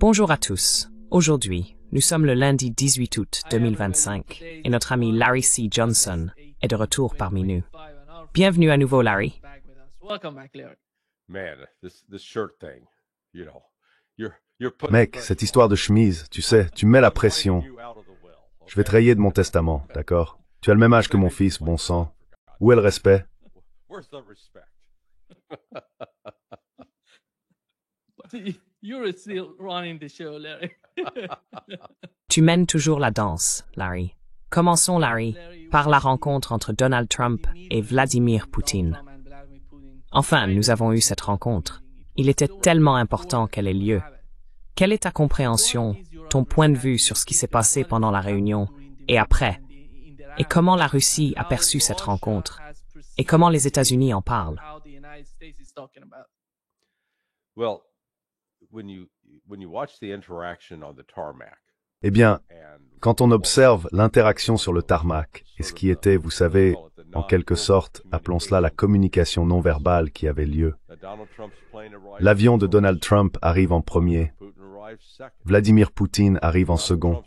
Bonjour à tous. Aujourd'hui, nous sommes le lundi 18 août 2025 et notre ami Larry C. Johnson est de retour parmi nous. Bienvenue à nouveau, Larry. Mec, cette histoire de chemise, tu sais, tu mets la pression. Je vais te rayer de mon testament, d'accord? Tu as le même âge que mon fils, bon sang. Où est le respect? Tu mènes toujours la danse, Larry. Commençons, Larry, par la rencontre entre Donald Trump et Vladimir Poutine. Enfin, nous avons eu cette rencontre. Il était tellement important qu'elle ait lieu. Quelle est ta compréhension, ton point de vue sur ce qui s'est passé pendant la réunion et après? Et comment la Russie a perçu cette rencontre? Et comment les États-Unis en parlent? Eh bien, quand on observe l'interaction sur le tarmac, et ce qui était, vous savez, en quelque sorte, appelons cela la communication non verbale qui avait lieu. L'avion de Donald Trump arrive en premier. Vladimir Poutine arrive en second.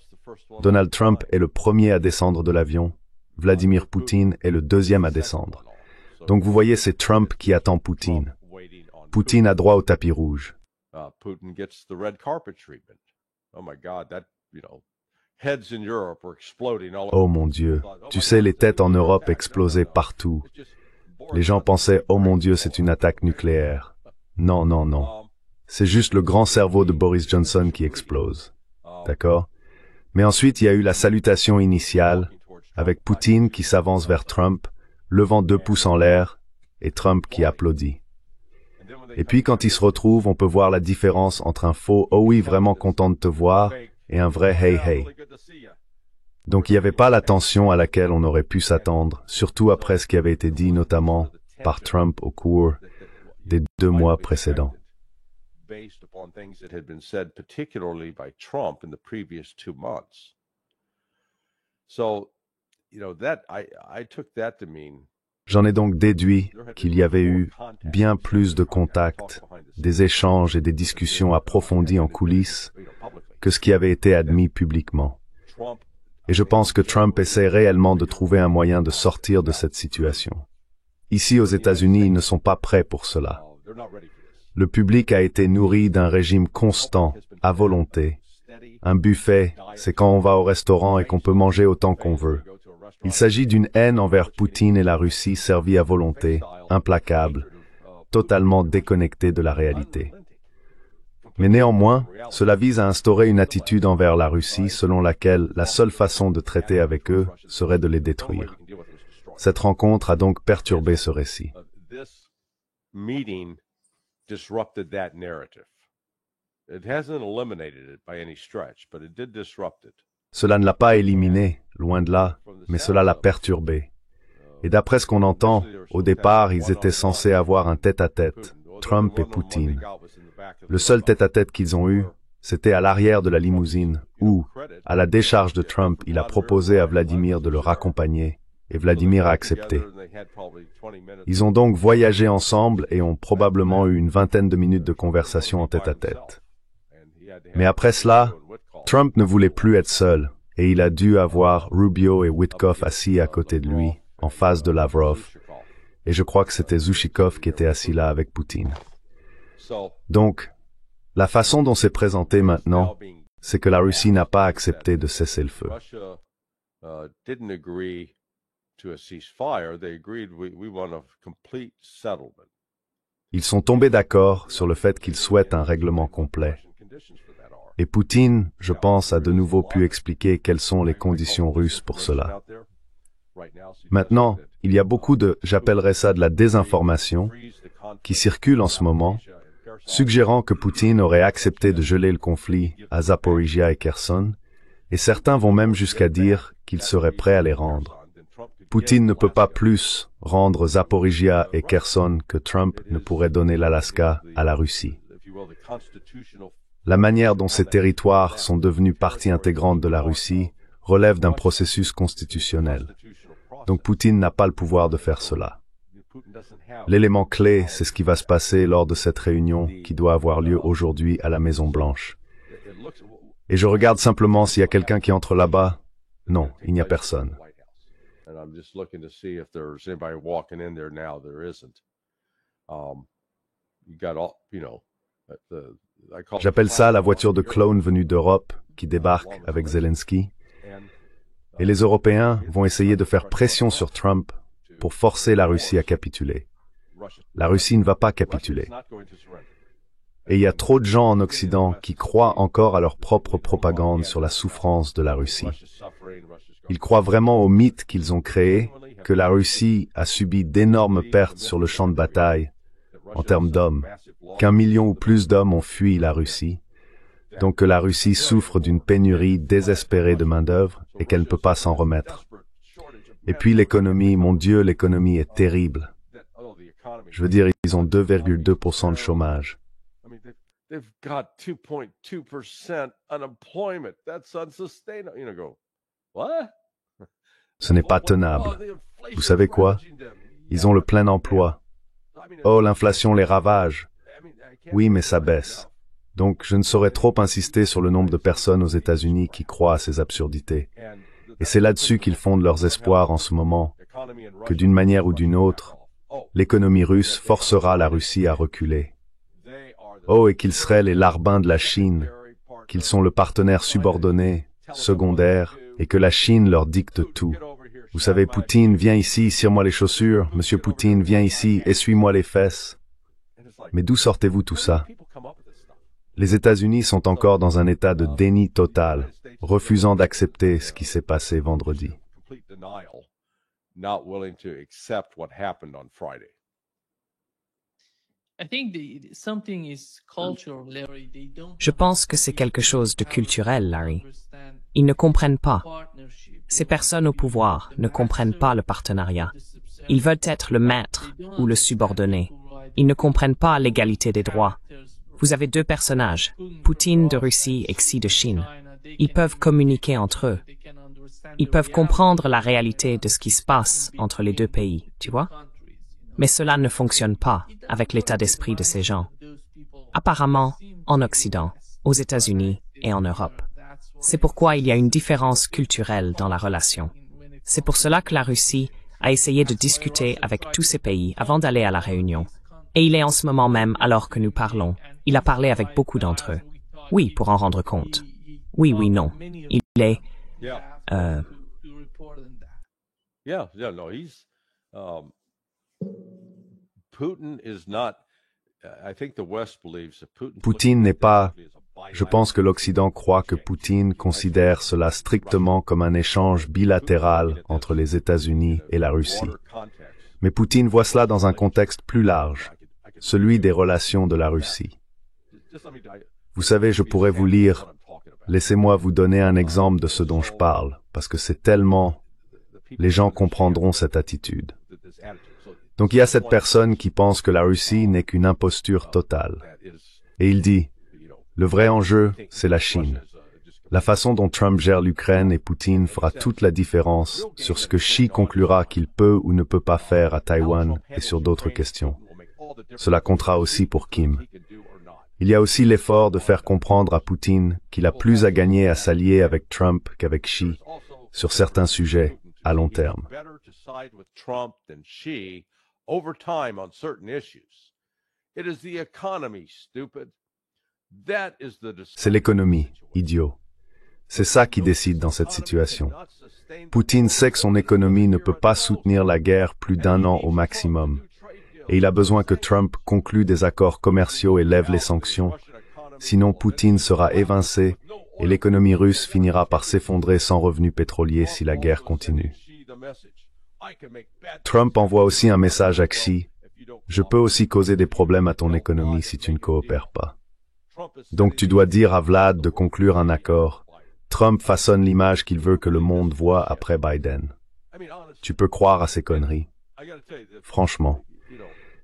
Donald Trump est le premier à descendre de l'avion. Vladimir Poutine est le deuxième à descendre. Donc vous voyez, c'est Trump qui attend Poutine. Poutine a droit au tapis rouge. Oh mon Dieu, tu sais, les têtes en Europe explosaient partout. Les gens pensaient, oh mon Dieu, c'est une attaque nucléaire. Non, non, non. C'est juste le grand cerveau de Boris Johnson qui explose. D'accord? Mais ensuite, il y a eu la salutation initiale, avec Poutine qui s'avance vers Trump, levant 2 pouces en l'air, et Trump qui applaudit. Et puis quand ils se retrouvent, on peut voir la différence entre un faux « oh oui, vraiment content de te voir » et un vrai « hey hey ». Donc il n'y avait pas la tension à laquelle on aurait pu s'attendre, surtout après ce qui avait été dit notamment par Trump au cours des 2 mois précédents. J'en ai donc déduit qu'il y avait eu bien plus de contacts, des échanges et des discussions approfondies en coulisses que ce qui avait été admis publiquement. Et je pense que Trump essaie réellement de trouver un moyen de sortir de cette situation. Ici aux États-Unis, ils ne sont pas prêts pour cela. Le public a été nourri d'un régime constant, à volonté. Un buffet, c'est quand on va au restaurant et qu'on peut manger autant qu'on veut. Il s'agit d'une haine envers Poutine et la Russie servie à volonté, implacable, totalement déconnectée de la réalité. Mais néanmoins, cela vise à instaurer une attitude envers la Russie selon laquelle la seule façon de traiter avec eux serait de les détruire. Cette rencontre a donc perturbé ce récit. Cela ne l'a pas éliminé, loin de là, mais cela l'a perturbé. Et d'après ce qu'on entend, au départ, ils étaient censés avoir un tête-à-tête, Trump et Poutine. Le seul tête-à-tête qu'ils ont eu, c'était à l'arrière de la limousine, où, à la décharge de Trump, il a proposé à Vladimir de le raccompagner, et Vladimir a accepté. Ils ont donc voyagé ensemble et ont probablement eu une 20aine de minutes de conversation en tête-à-tête. Mais après cela, Trump ne voulait plus être seul, et il a dû avoir Rubio et Witkoff assis à côté de lui, en face de Lavrov, et je crois que c'était Zushikov qui était assis là avec Poutine. Donc, la façon dont c'est présenté maintenant, c'est que la Russie n'a pas accepté de cesser le feu. Ils sont tombés d'accord sur le fait qu'ils souhaitent un règlement complet. Et Poutine, je pense, a de nouveau pu expliquer quelles sont les conditions russes pour cela. Maintenant, il y a beaucoup de, j'appellerais ça de la désinformation, qui circule en ce moment, suggérant que Poutine aurait accepté de geler le conflit à Zaporizhia et Kherson, et certains vont même jusqu'à dire qu'il serait prêt à les rendre. Poutine ne peut pas plus rendre Zaporizhia et Kherson que Trump ne pourrait donner l'Alaska à la Russie. La manière dont ces territoires sont devenus partie intégrante de la Russie relève d'un processus constitutionnel. Donc Poutine n'a pas le pouvoir de faire cela. L'élément clé, c'est ce qui va se passer lors de cette réunion qui doit avoir lieu aujourd'hui à la Maison-Blanche. Et je regarde simplement s'il y a quelqu'un qui entre là-bas. Non, il n'y a personne. J'appelle ça la voiture de clone venue d'Europe qui débarque avec Zelensky. Et les Européens vont essayer de faire pression sur Trump pour forcer la Russie à capituler. La Russie ne va pas capituler. Et il y a trop de gens en Occident qui croient encore à leur propre propagande sur la souffrance de la Russie. Ils croient vraiment au mythe qu'ils ont créé, que la Russie a subi d'énormes pertes sur le champ de bataille, en termes d'hommes, qu'1 million ou plus d'hommes ont fui la Russie, donc que la Russie souffre d'une pénurie désespérée de main-d'œuvre et qu'elle ne peut pas s'en remettre. Et puis l'économie, mon Dieu, l'économie est terrible. Je veux dire, ils ont 2,2% de chômage. They've got 2.2% unemployment. That's unsustainable. You know, go, what? Ce n'est pas tenable. Vous savez quoi? Ils ont le plein emploi. Oh, l'inflation les ravage. Oui, mais ça baisse. Donc, je ne saurais trop insister sur le nombre de personnes aux États-Unis qui croient à ces absurdités. Et c'est là-dessus qu'ils fondent leurs espoirs en ce moment, que d'une manière ou d'une autre, l'économie russe forcera la Russie à reculer. Oh, et qu'ils seraient les larbins de la Chine, qu'ils sont le partenaire subordonné, secondaire, et que la Chine leur dicte tout. Vous savez, Poutine, viens ici, cire-moi les chaussures. Monsieur Poutine, viens ici, essuie-moi les fesses. Mais d'où sortez-vous tout ça? Les États-Unis sont encore dans un état de déni total, refusant d'accepter ce qui s'est passé vendredi. Je pense que c'est quelque chose de culturel, Larry. Ils ne comprennent pas. Ces personnes au pouvoir ne comprennent pas le partenariat. Ils veulent être le maître ou le subordonné. Ils ne comprennent pas l'égalité des droits. Vous avez deux personnages, Poutine de Russie et Xi de Chine. Ils peuvent communiquer entre eux. Ils peuvent comprendre la réalité de ce qui se passe entre les deux pays, tu vois? Mais cela ne fonctionne pas avec l'état d'esprit de ces gens. Apparemment, en Occident, aux États-Unis et en Europe. C'est pourquoi il y a une différence culturelle dans la relation. C'est pour cela que la Russie a essayé de discuter avec tous ces pays avant d'aller à la réunion. Et il est en ce moment même, alors que nous parlons, il a parlé avec beaucoup d'entre eux. Oui, pour en rendre compte. Oui, oui, non. Il est... Poutine n'est pas... Je pense que l'Occident croit que Poutine considère cela strictement comme un échange bilatéral entre les États-Unis et la Russie. Mais Poutine voit cela dans un contexte plus large, celui des relations de la Russie. Vous savez, je pourrais vous lire... Laissez-moi vous donner un exemple de ce dont je parle, parce que c'est tellement... Les gens comprendront cette attitude. Donc il y a cette personne qui pense que la Russie n'est qu'une imposture totale. Et il dit, le vrai enjeu, c'est la Chine. La façon dont Trump gère l'Ukraine et Poutine fera toute la différence sur ce que Xi conclura qu'il peut ou ne peut pas faire à Taïwan et sur d'autres questions. Cela comptera aussi pour Kim. Il y a aussi l'effort de faire comprendre à Poutine qu'il a plus à gagner à s'allier avec Trump qu'avec Xi sur certains sujets à long terme. C'est l'économie, idiot. C'est ça qui décide dans cette situation. Poutine sait que son économie ne peut pas soutenir la guerre plus d'1 an au maximum. Et il a besoin que Trump conclue des accords commerciaux et lève les sanctions. Sinon, Poutine sera évincé et l'économie russe finira par s'effondrer sans revenus pétroliers si la guerre continue. Trump envoie aussi un message à Xi. Je peux aussi causer des problèmes à ton économie si tu ne coopères pas. Donc tu dois dire à Vlad de conclure un accord. Trump façonne l'image qu'il veut que le monde voit après Biden. Tu peux croire à ces conneries. Franchement.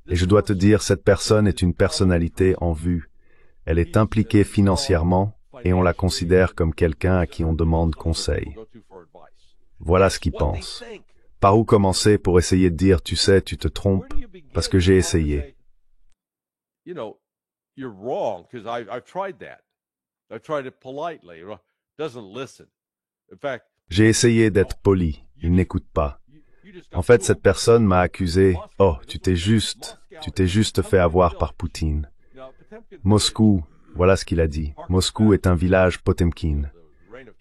Et je dois te dire, cette personne est une personnalité en vue. Elle est impliquée financièrement et on la considère comme quelqu'un à qui on demande conseil. Voilà ce qu'il pense. Par où commencer pour essayer de dire, tu sais, tu te trompes, parce que j'ai essayé. I tried it politely. Doesn't listen. In fact, J'ai essayé d'être poli. Il n'écoute pas. En fait, cette personne m'a accusé. Oh, tu t'es juste fait avoir par Poutine. Moscou, voilà ce qu'il a dit. Moscou est un village Potemkin.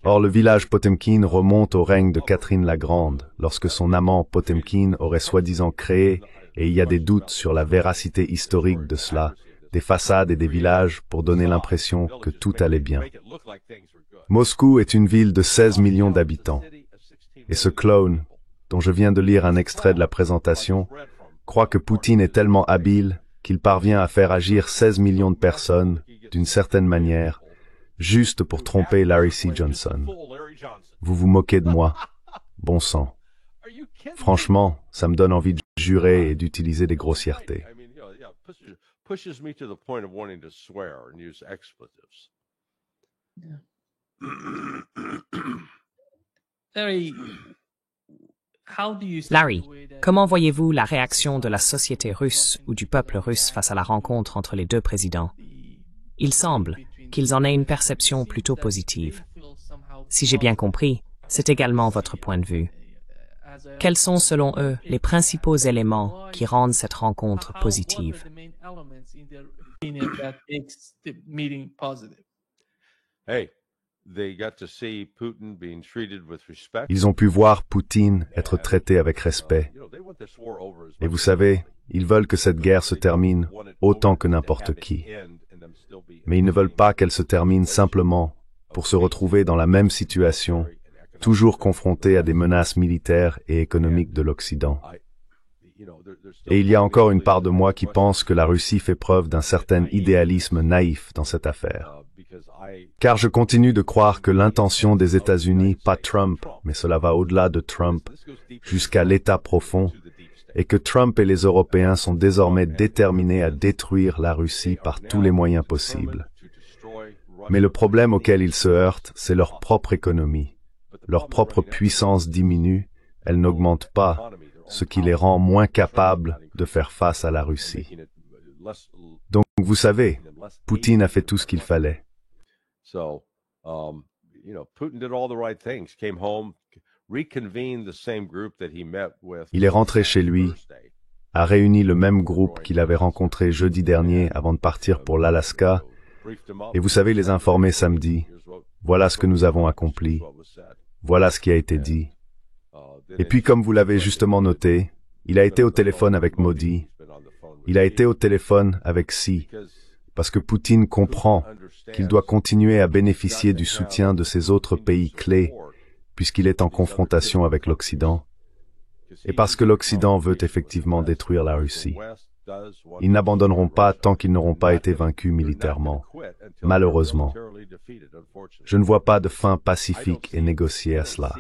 Or, le village Potemkin remonte au règne de Catherine la Grande, lorsque son amant Potemkin aurait soi-disant créé, et il y a des doutes sur la véracité historique de cela, des façades et des villages pour donner l'impression que tout allait bien. Moscou est une ville de 16 millions d'habitants. Et ce clown, dont je viens de lire un extrait de la présentation, croit que Poutine est tellement habile qu'il parvient à faire agir 16 millions de personnes, d'une certaine manière, juste pour tromper Larry C. Johnson. Vous vous moquez de moi. Bon sang. Franchement, ça me donne envie de jurer et d'utiliser des grossièretés. Pushes me to the point of wanting to swear and use expletives. Larry, comment voyez-vous la réaction de la société russe ou du peuple russe face à la rencontre entre les deux présidents? Il semble qu'ils en aient une perception plutôt positive. Si j'ai bien compris, c'est également votre point de vue. Quels sont, selon eux, les principaux éléments qui rendent cette rencontre positive? Ils ont pu voir Poutine être traité avec respect. Et vous savez, ils veulent que cette guerre se termine autant que n'importe qui. Mais ils ne veulent pas qu'elle se termine simplement pour se retrouver dans la même situation, toujours confrontés à des menaces militaires et économiques de l'Occident. Et il y a encore une part de moi qui pense que la Russie fait preuve d'un certain idéalisme naïf dans cette affaire. Car je continue de croire que l'intention des États-Unis, pas Trump, mais cela va au-delà de Trump, jusqu'à l'État profond, et que Trump et les Européens sont désormais déterminés à détruire la Russie par tous les moyens possibles. Mais le problème auquel ils se heurtent, c'est leur propre économie. Leur propre puissance diminue, elle n'augmente pas, ce qui les rend moins capables de faire face à la Russie. Donc, vous savez, Poutine a fait tout ce qu'il fallait. Il est rentré chez lui, a réuni le même groupe qu'il avait rencontré jeudi dernier avant de partir pour l'Alaska, et vous savez les informer samedi. Voilà ce que nous avons accompli. Voilà ce qui a été dit. Et puis, comme vous l'avez justement noté, il a été au téléphone avec Modi. Il a été au téléphone avec Xi, parce que Poutine comprend qu'il doit continuer à bénéficier du soutien de ces autres pays clés, puisqu'il est en confrontation avec l'Occident, et parce que l'Occident veut effectivement détruire la Russie. Ils n'abandonneront pas tant qu'ils n'auront pas été vaincus militairement, malheureusement. Je ne vois pas de fin pacifique et négociée à cela.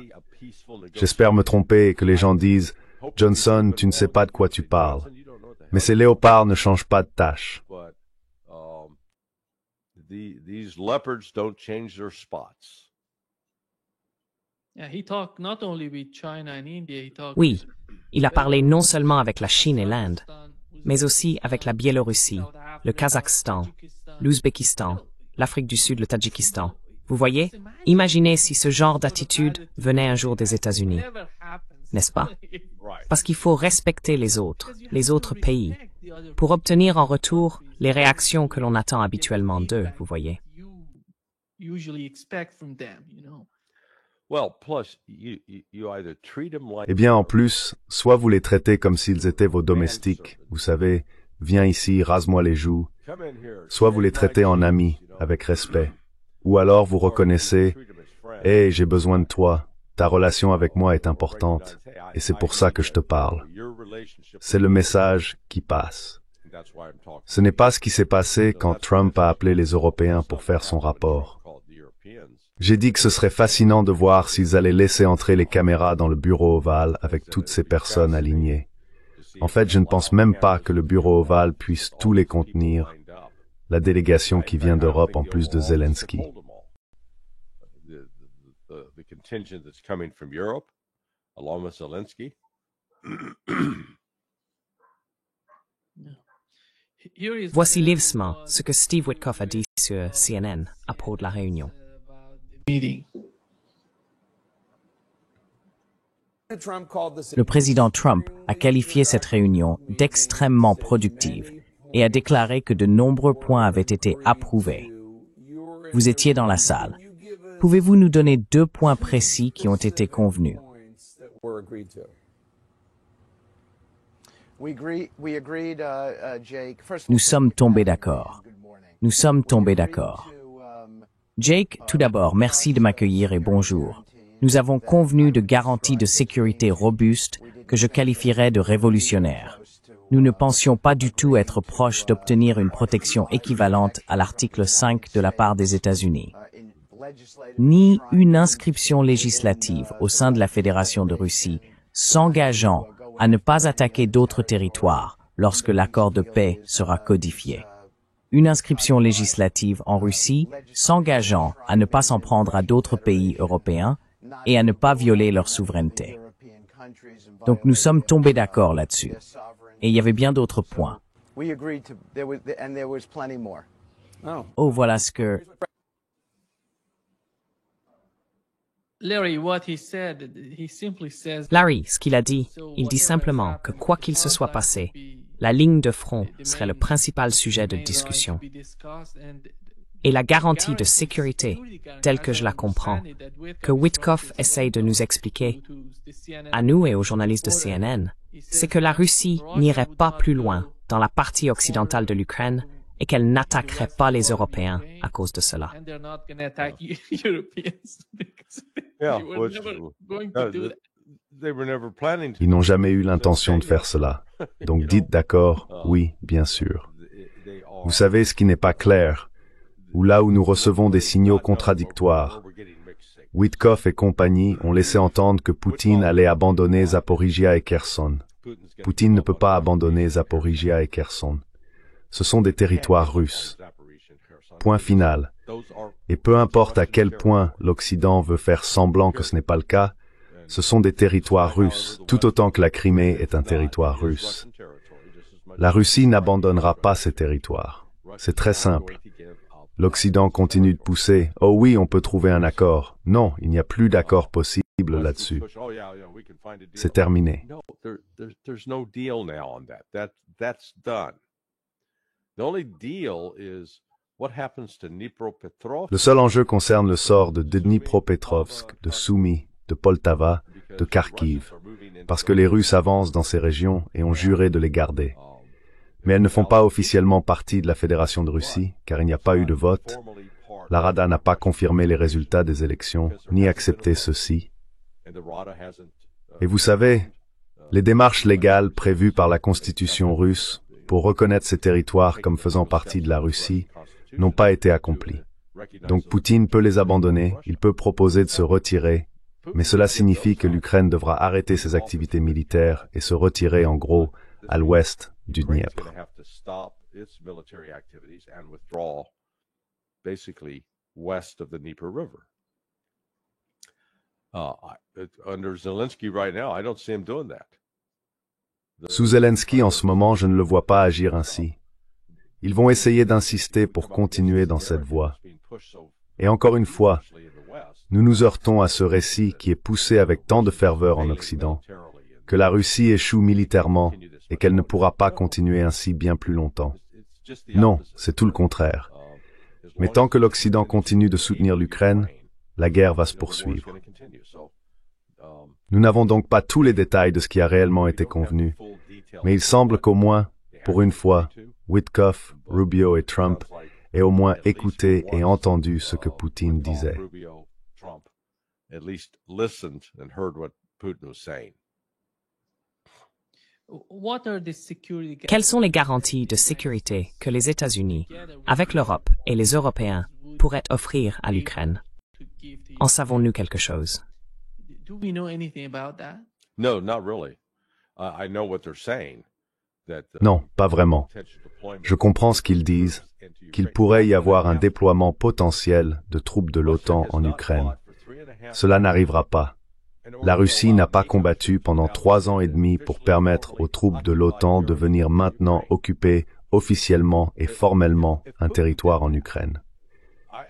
J'espère me tromper et que les gens disent « Johnson, tu ne sais pas de quoi tu parles. » Mais ces léopards ne changent pas de tâche. Oui, il a parlé non seulement avec la Chine et l'Inde, mais aussi avec la Biélorussie, le Kazakhstan, l'Ouzbékistan, l'Afrique du Sud, le Tadjikistan. Vous voyez, imaginez si ce genre d'attitude venait un jour des États-Unis, n'est-ce pas? Parce qu'il faut respecter les autres pays, pour obtenir en retour les réactions que l'on attend habituellement d'eux, vous voyez. Eh bien, en plus, soit vous les traitez comme s'ils étaient vos domestiques, vous savez, viens ici, rase-moi les joues, soit vous les traitez en amis, avec respect. Ou alors vous reconnaissez, « Hey, j'ai besoin de toi, ta relation avec moi est importante, et c'est pour ça que je te parle. » C'est le message qui passe. Ce n'est pas ce qui s'est passé quand Trump a appelé les Européens pour faire son rapport. J'ai dit que ce serait fascinant de voir s'ils allaient laisser entrer les caméras dans le bureau ovale avec toutes ces personnes alignées. En fait, je ne pense même pas que le bureau ovale puisse tous les contenir, la délégation qui vient d'Europe en plus de Zelensky. Voici livesement ce que Steve Witkoff a dit sur CNN à propos de la réunion. Le président Trump a qualifié cette réunion d'extrêmement productive et a déclaré que de nombreux points avaient été approuvés. Vous étiez dans la salle. Pouvez-vous nous donner 2 points précis qui ont été convenus? Nous sommes tombés d'accord. Nous sommes tombés d'accord. Jake, tout d'abord, merci de m'accueillir et bonjour. Nous avons convenu de garanties de sécurité robustes que je qualifierais de révolutionnaires. Nous ne pensions pas du tout être proches d'obtenir une protection équivalente à l'article 5 de la part des États-Unis, ni une inscription législative au sein de la Fédération de Russie s'engageant à ne pas attaquer d'autres territoires lorsque l'accord de paix sera codifié. Une inscription législative en Russie s'engageant à ne pas s'en prendre à d'autres pays européens et à ne pas violer leur souveraineté. Donc nous sommes tombés d'accord là-dessus. Et il y avait bien d'autres points. Oh, voilà ce que... Larry, ce qu'il a dit, il dit simplement que quoi qu'il se soit passé, la ligne de front serait le principal sujet de discussion. Et la garantie de sécurité, telle que je la comprends, que Witkoff essaye de nous expliquer, à nous et aux journalistes de CNN, c'est que la Russie n'irait pas plus loin dans la partie occidentale de l'Ukraine et qu'elle n'attaquerait pas les Européens à cause de cela. Ils n'ont jamais eu l'intention de faire cela. Donc dites d'accord, oui, bien sûr. Vous savez ce qui n'est pas clair, ou là où nous recevons des signaux contradictoires. Witkoff et compagnie ont laissé entendre que Poutine allait abandonner Zaporijia et Kherson. Poutine ne peut pas abandonner Zaporijia et Kherson. Ce sont des territoires russes. Point final. Et peu importe à quel point l'Occident veut faire semblant que ce n'est pas le cas, ce sont des territoires russes, tout autant que la Crimée est un territoire russe. La Russie n'abandonnera pas ces territoires. C'est très simple. L'Occident continue de pousser. Oh oui, on peut trouver un accord. Non, il n'y a plus d'accord possible là-dessus. C'est terminé. Le seul enjeu concerne le sort de Dnipropetrovsk, de Soumy, de Poltava, de Kharkiv, parce que les Russes avancent dans ces régions et ont juré de les garder. Mais elles ne font pas officiellement partie de la Fédération de Russie, car il n'y a pas eu de vote. La Rada n'a pas confirmé les résultats des élections, ni accepté ceux-ci. Et vous savez, les démarches légales prévues par la Constitution russe pour reconnaître ces territoires comme faisant partie de la Russie n'ont pas été accomplies. Donc Poutine peut les abandonner, il peut proposer de se retirer, mais cela signifie que l'Ukraine devra arrêter ses activités militaires et se retirer en gros à l'ouest du Dniepr. Sous Zelensky, en ce moment, je ne le vois pas agir ainsi. Ils vont essayer d'insister pour continuer dans cette voie. Et encore une fois, nous nous heurtons à ce récit qui est poussé avec tant de ferveur en Occident, que la Russie échoue militairement et qu'elle ne pourra pas continuer ainsi bien plus longtemps. Non, c'est tout le contraire. Mais tant que l'Occident continue de soutenir l'Ukraine, la guerre va se poursuivre. Nous n'avons donc pas tous les détails de ce qui a réellement été convenu, mais il semble qu'au moins, pour une fois, Witkoff, Rubio et Trump aient au moins écouté et entendu ce que Poutine disait. Quelles sont les garanties de sécurité que les États-Unis, avec l'Europe et les Européens, pourraient offrir à l'Ukraine? En savons-nous quelque chose? Non, pas vraiment. Je comprends ce qu'ils disent, qu'il pourrait y avoir un déploiement potentiel de troupes de l'OTAN en Ukraine. Cela n'arrivera pas. La Russie n'a pas combattu pendant 3 ans et demi pour permettre aux troupes de l'OTAN de venir maintenant occuper officiellement et formellement un territoire en Ukraine.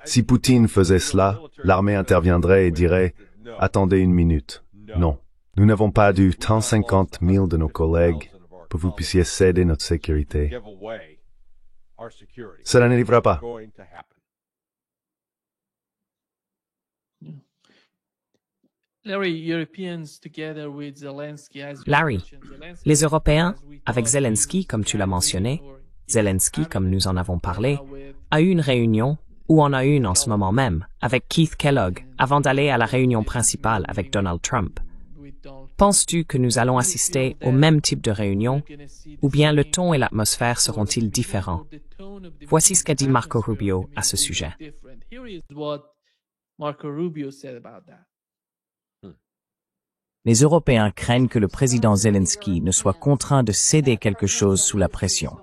Si Poutine faisait cela, l'armée interviendrait et dirait « Attendez une minute. Non, nous n'avons pas du 150 000 de nos collègues pour que vous puissiez céder notre sécurité. Cela n'arrivera pas. » Larry, les Européens, avec Zelensky, comme tu l'as mentionné, Zelensky, comme nous en avons parlé, a eu une réunion, ou en a une en ce moment même, avec Keith Kellogg, avant d'aller à la réunion principale avec Donald Trump. Penses-tu que nous allons assister au même type de réunion, ou bien le ton et l'atmosphère seront-ils différents? Voici ce qu'a dit Marco Rubio à ce sujet. Les Européens craignent que le président Zelensky ne soit contraint de céder quelque chose sous la pression.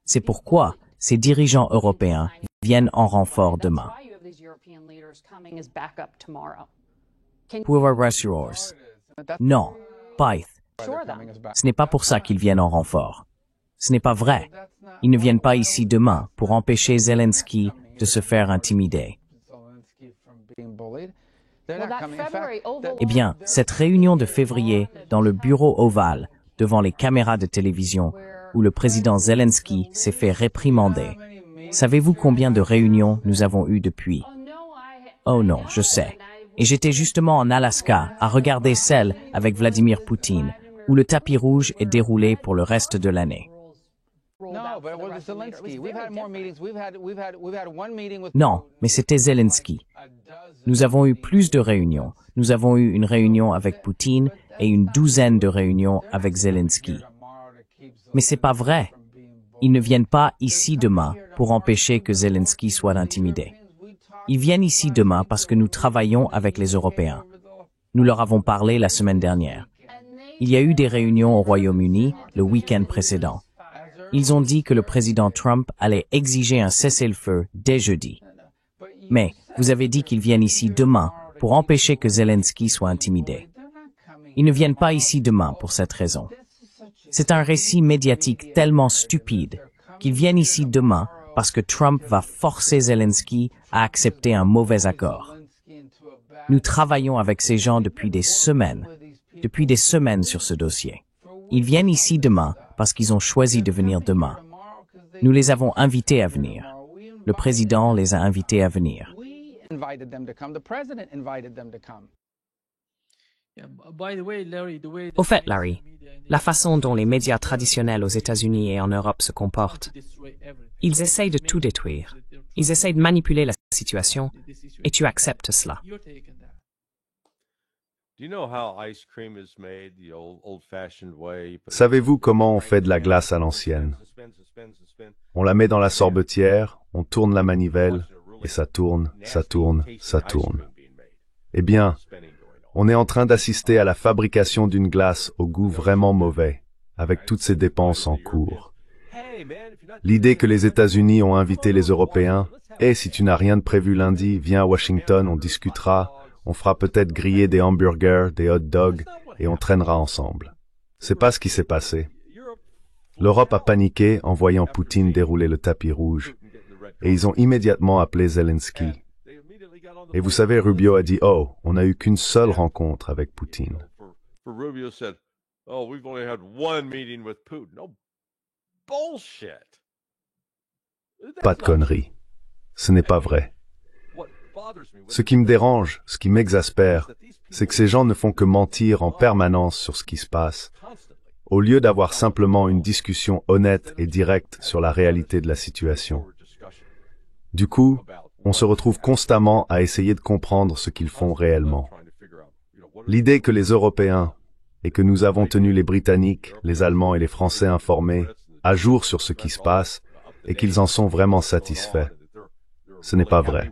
C'est pourquoi ces dirigeants européens viennent en renfort demain. Pour rassurer. Non, Pyth. Ce n'est pas pour ça qu'ils viennent en renfort. Ce n'est pas vrai. Ils ne viennent pas ici demain pour empêcher Zelensky de se faire intimider. Eh bien, cette réunion de février dans le bureau ovale, devant les caméras de télévision, où le président Zelensky s'est fait réprimander. Savez-vous combien de réunions nous avons eues depuis? Oh non, je sais. Et j'étais justement en Alaska à regarder celle avec Vladimir Poutine, où le tapis rouge est déroulé pour le reste de l'année. Non, mais c'était Zelensky. Nous avons eu plus de réunions. Nous avons eu une réunion avec Poutine et une douzaine de réunions avec Zelensky. Mais c'est pas vrai. Ils ne viennent pas ici demain pour empêcher que Zelensky soit intimidé. Ils viennent ici demain parce que nous travaillons avec les Européens. Nous leur avons parlé la semaine dernière. Il y a eu des réunions au Royaume-Uni le week-end précédent. Ils ont dit que le président Trump allait exiger un cessez-le-feu dès jeudi. Mais vous avez dit qu'ils viennent ici demain pour empêcher que Zelensky soit intimidé. Ils ne viennent pas ici demain pour cette raison. C'est un récit médiatique tellement stupide qu'ils viennent ici demain parce que Trump va forcer Zelensky à accepter un mauvais accord. Nous travaillons avec ces gens depuis des semaines sur ce dossier. Ils viennent ici demain parce qu'ils ont choisi de venir demain. Nous les avons invités à venir. Le président les a invités à venir. Au fait, Larry, la façon dont les médias traditionnels aux États-Unis et en Europe se comportent, ils essayent de tout détruire. Ils essayent de manipuler la situation, et tu acceptes cela. Savez-vous comment on fait de la glace à l'ancienne? On la met dans la sorbetière, on tourne la manivelle, et ça tourne, ça tourne, ça tourne. Eh bien, on est en train d'assister à la fabrication d'une glace au goût vraiment mauvais, avec toutes ces dépenses en cours. L'idée que les États-Unis ont invité les Européens, et si tu n'as rien de prévu lundi, viens à Washington, on discutera, on fera peut-être griller des hamburgers, des hot dogs, et on traînera ensemble. C'est pas ce qui s'est passé. L'Europe a paniqué en voyant Poutine dérouler le tapis rouge, et ils ont immédiatement appelé Zelensky. Et vous savez, Rubio a dit, oh, on n'a eu qu'une seule rencontre avec Poutine. Pas de conneries. Ce n'est pas vrai. Ce qui me dérange, ce qui m'exaspère, c'est que ces gens ne font que mentir en permanence sur ce qui se passe, au lieu d'avoir simplement une discussion honnête et directe sur la réalité de la situation. Du coup, on se retrouve constamment à essayer de comprendre ce qu'ils font réellement. L'idée que les Européens, et que nous avons tenu les Britanniques, les Allemands et les Français informés, à jour sur ce qui se passe, et qu'ils en sont vraiment satisfaits. Ce n'est pas vrai.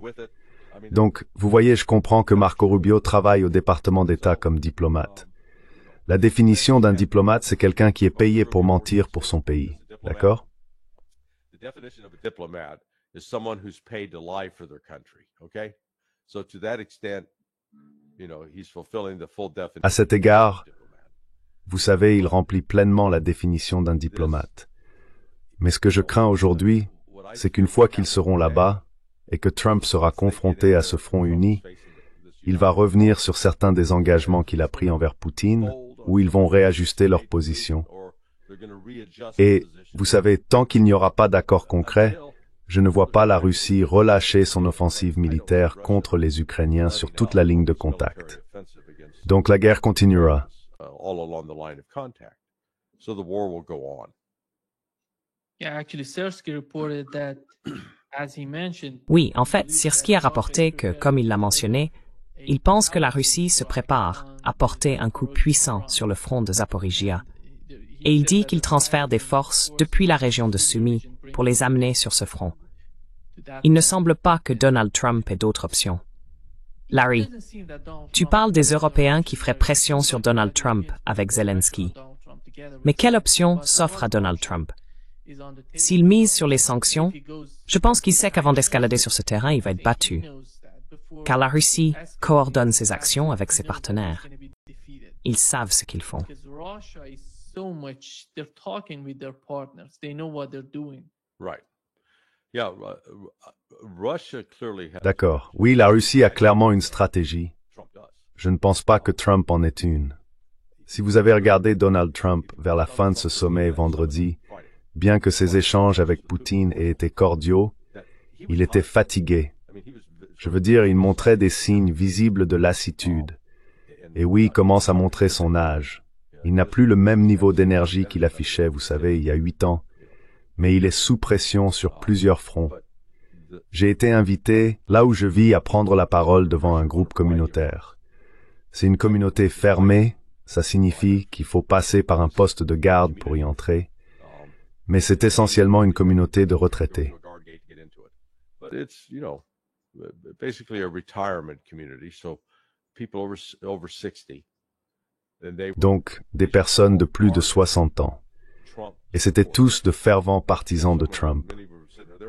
Donc, vous voyez, je comprends que Marco Rubio travaille au département d'État comme diplomate. La définition d'un diplomate, c'est quelqu'un qui est payé pour mentir pour son pays. D'accord? Is someone who's paid to lie for their country, okay? So to that extent, he's fulfilling the full definition. À cet égard, vous savez, il remplit pleinement la définition d'un diplomate. Mais ce que je crains aujourd'hui, c'est qu'une fois qu'ils seront là-bas, et que Trump sera confronté à ce front uni, il va revenir sur certains des engagements qu'il a pris envers Poutine, où ils vont réajuster leur position. Et, vous savez, tant qu'il n'y aura pas d'accord concret, je ne vois pas la Russie relâcher son offensive militaire contre les Ukrainiens sur toute la ligne de contact. Donc la guerre continuera. Oui, en fait, Syrski a rapporté que, comme il l'a mentionné, il pense que la Russie se prépare à porter un coup puissant sur le front de Zaporizhia. Et il dit qu'il transfère des forces depuis la région de Sumy pour les amener sur ce front. Il ne semble pas que Donald Trump ait d'autres options. Larry, tu parles des Européens qui feraient pression sur Donald Trump avec Zelensky. Mais quelle option s'offre à Donald Trump? S'il mise sur les sanctions, je pense qu'il sait qu'avant d'escalader sur ce terrain, il va être battu. Car la Russie coordonne ses actions avec ses partenaires. Ils savent ce qu'ils font. D'accord. Oui, la Russie a clairement une stratégie. Je ne pense pas que Trump en ait une. Si vous avez regardé Donald Trump vers la fin de ce sommet vendredi, bien que ses échanges avec Poutine aient été cordiaux, il était fatigué. Je veux dire, il montrait des signes visibles de lassitude. Et oui, il commence à montrer son âge. Il n'a plus le même niveau d'énergie qu'il affichait, vous savez, il y a 8 ans. Mais il est sous pression sur plusieurs fronts. J'ai été invité, là où je vis, à prendre la parole devant un groupe communautaire. C'est une communauté fermée, ça signifie qu'il faut passer par un poste de garde pour y entrer. Mais c'est essentiellement une communauté de retraités. Donc, des personnes de plus de 60 ans. Et c'étaient tous de fervents partisans de Trump.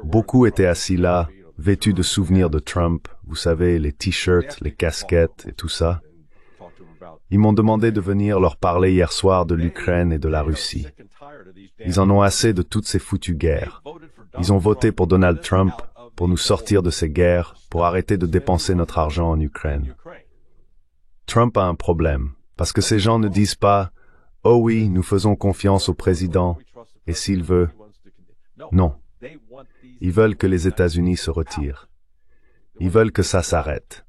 Beaucoup étaient assis là, vêtus de souvenirs de Trump, vous savez, les t-shirts, les casquettes et tout ça. Ils m'ont demandé de venir leur parler hier soir de l'Ukraine et de la Russie. Ils en ont assez de toutes ces foutues guerres. Ils ont voté pour Donald Trump pour nous sortir de ces guerres, pour arrêter de dépenser notre argent en Ukraine. Trump a un problème, parce que ces gens ne disent pas « Oh oui, nous faisons confiance au président, et s'il veut… » Non. Ils veulent que les États-Unis se retirent. Ils veulent que ça s'arrête.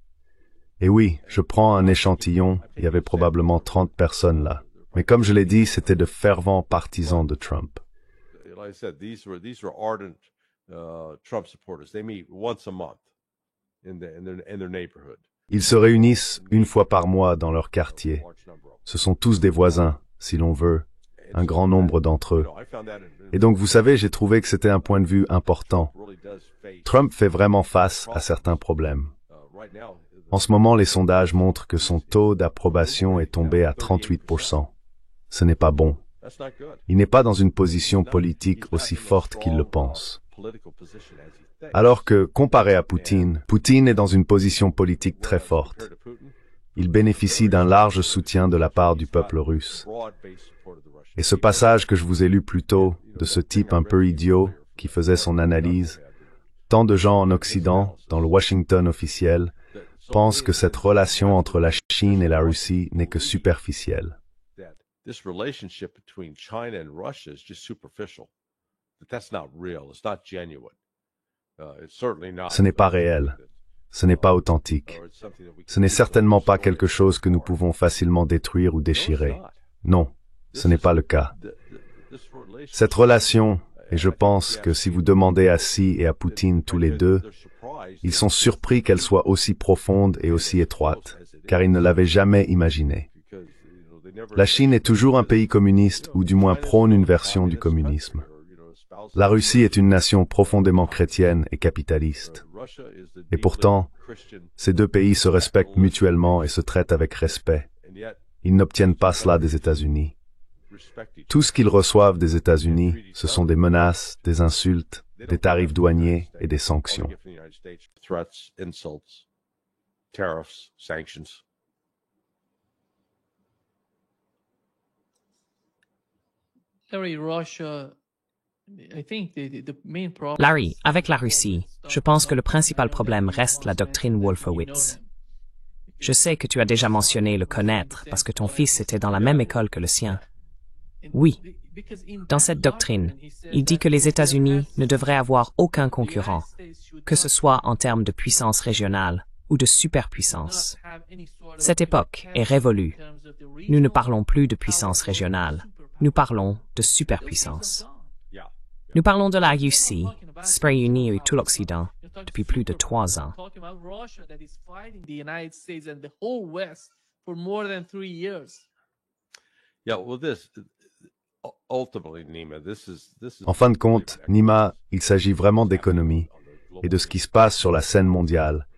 Et oui, je prends un échantillon, il y avait probablement 30 personnes là. Mais comme je l'ai dit, c'était de fervents partisans de Trump. Ils se réunissent une fois par mois dans leur quartier. Ce sont tous des voisins, si l'on veut, un grand nombre d'entre eux. Et donc, vous savez, j'ai trouvé que c'était un point de vue important. Trump fait vraiment face à certains problèmes. En ce moment, les sondages montrent que son taux d'approbation est tombé à 38%. Ce n'est pas bon. Il n'est pas dans une position politique aussi forte qu'il le pense. Alors que, comparé à Poutine, Poutine est dans une position politique très forte. Il bénéficie d'un large soutien de la part du peuple russe. Et ce passage que je vous ai lu plus tôt, de ce type un peu idiot, qui faisait son analyse, tant de gens en Occident, dans le Washington officiel, pensent que cette relation entre la Chine et la Russie n'est que superficielle. Ce n'est pas réel. Ce n'est pas authentique. Ce n'est certainement pas quelque chose que nous pouvons facilement détruire ou déchirer. Non, ce n'est pas le cas. Cette relation, et je pense que si vous demandez à Xi et à Poutine tous les deux, ils sont surpris qu'elle soit aussi profonde et aussi étroite, car ils ne l'avaient jamais imaginée. La Chine est toujours un pays communiste, ou du moins prône une version du communisme. La Russie est une nation profondément chrétienne et capitaliste. Et pourtant, ces deux pays se respectent mutuellement et se traitent avec respect. Ils n'obtiennent pas cela des États-Unis. Tout ce qu'ils reçoivent des États-Unis, ce sont des menaces, des insultes, des tarifs douaniers et des sanctions. Larry, avec la Russie, je pense que le principal problème reste la doctrine Wolfowitz. Je sais que tu as déjà mentionné le connaître parce que ton fils était dans la même école que le sien. Oui, dans cette doctrine, il dit que les États-Unis ne devraient avoir aucun concurrent, que ce soit en termes de puissance régionale ou de superpuissance. Cette époque est révolue. Nous ne parlons plus de puissance régionale, nous parlons de superpuissance. Nous parlons de la Russie, réunie et tout l'Occident, depuis plus de 3 ans. En fin de compte, Nima, il s'agit vraiment d'économie et de ce qui se passe sur la scène mondiale,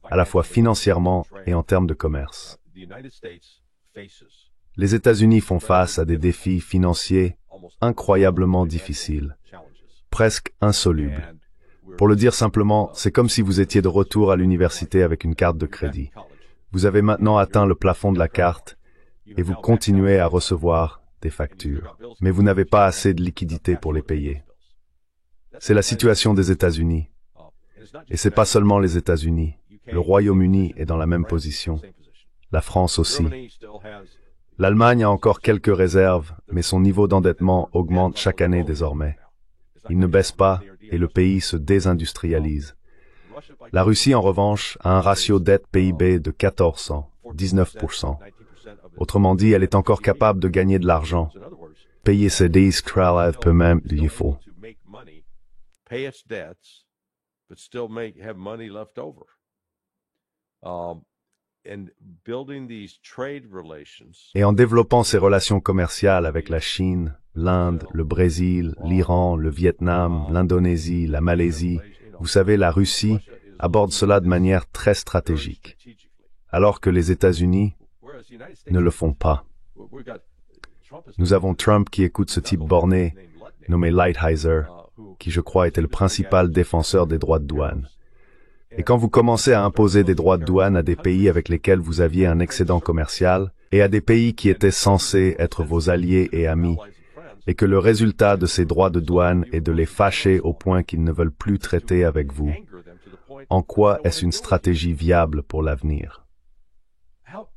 à la fois financièrement et en termes de commerce. Les États-Unis font face à des défis financiers incroyablement difficiles, presque insolubles. Pour le dire simplement, c'est comme si vous étiez de retour à l'université avec une carte de crédit. Vous avez maintenant atteint le plafond de la carte et vous continuez à recevoir des factures, mais vous n'avez pas assez de liquidités pour les payer. C'est la situation des États-Unis. Et c'est pas seulement les États-Unis. Le Royaume-Uni est dans la même position. La France aussi. L'Allemagne a encore quelques réserves, mais son niveau d'endettement augmente chaque année désormais. Il ne baisse pas et le pays se désindustrialise. La Russie, en revanche, a un ratio dette-PIB de 1400, 19%. Autrement dit, elle est encore capable de gagner de l'argent. Payer ses dettes kralev peut même il faut. Et en développant ses relations commerciales avec la Chine, l'Inde, le Brésil, l'Iran, le Vietnam, l'Indonésie, la Malaisie, vous savez, la Russie aborde cela de manière très stratégique, alors que les États-Unis ne le font pas. Nous avons Trump qui écoute ce type borné, nommé Lighthizer, qui je crois était le principal défenseur des droits de douane. Et quand vous commencez à imposer des droits de douane à des pays avec lesquels vous aviez un excédent commercial, et à des pays qui étaient censés être vos alliés et amis, et que le résultat de ces droits de douane est de les fâcher au point qu'ils ne veulent plus traiter avec vous, en quoi est-ce une stratégie viable pour l'avenir?